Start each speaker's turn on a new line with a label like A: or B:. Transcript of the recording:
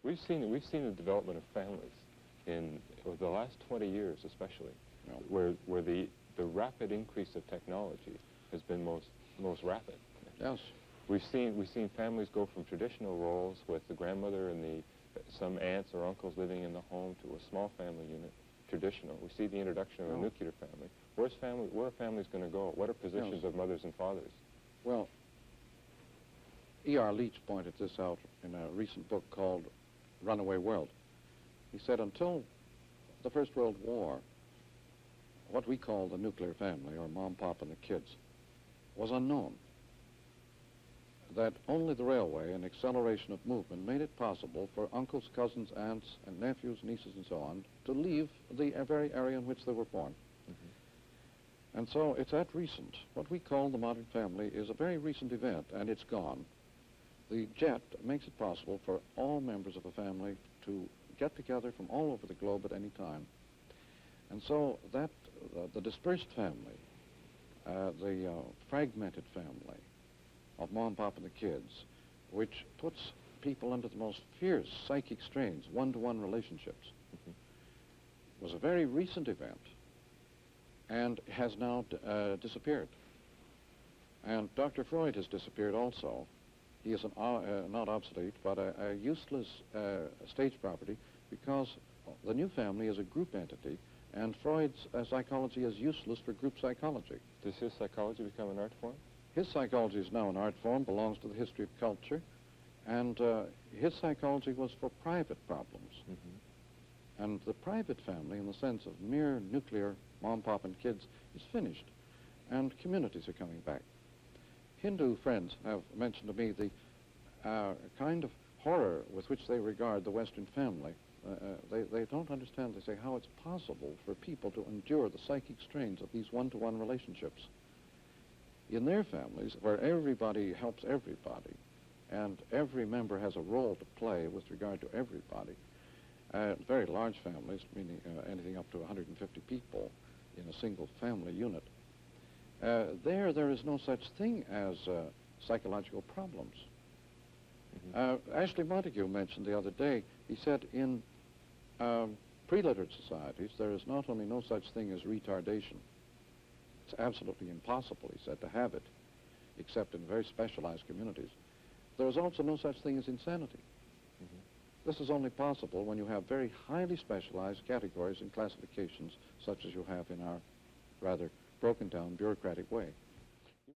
A: We've seen the development of families in over the last 20 years, especially,
B: No.
A: where the rapid increase of technology has been most rapid.
B: Yes.
A: We've seen families go from traditional roles with the grandmother and some aunts or uncles living in the home to a small family unit, traditional. We see the introduction of a nuclear family. Where are families going to go? What are positions of mothers and fathers?
B: Well, E.R. Leach pointed this out in a recent book called Runaway World. He said until the First World War, what we call the nuclear family, or mom, pop, and the kids, was unknown. That only the railway and acceleration of movement made it possible for uncles, cousins, aunts, and nephews, nieces, and so on to leave the very area in which they were born. Mm-hmm. And so it's that recent. What we call the modern family is a very recent event, and it's gone. The jet makes it possible for all members of a family to get together from all over the globe at any time. And so that the dispersed family, the fragmented family of mom, pop, and the kids, which puts people under the most fierce psychic strains, one-to-one relationships, was a very recent event and has now disappeared. And Dr. Freud has disappeared also. He is not obsolete, but a useless stage property, because the new family is a group entity, and Freud's psychology is useless for group psychology.
A: Does his psychology become an art form?
B: His psychology is now an art form, belongs to the history of culture, and his psychology was for private problems. Mm-hmm. And the private family, in the sense of mere nuclear mom, pop, and kids, is finished, and communities are coming back. Hindu friends have mentioned to me the kind of horror with which they regard the Western family. They don't understand, they say, how it's possible for people to endure the psychic strains of these one-to-one relationships. In their families, where everybody helps everybody, and every member has a role to play with regard to everybody, very large families, meaning anything up to 150 people in a single family unit, there is no such thing as psychological problems. Mm-hmm. Ashley Montague mentioned the other day, he said in pre-literate societies, there is not only no such thing as retardation. It's absolutely impossible, he said, to have it, except in very specialized communities. There is also no such thing as insanity. Mm-hmm. This is only possible when you have very highly specialized categories and classifications, such as you have in our rather broken down bureaucratic way.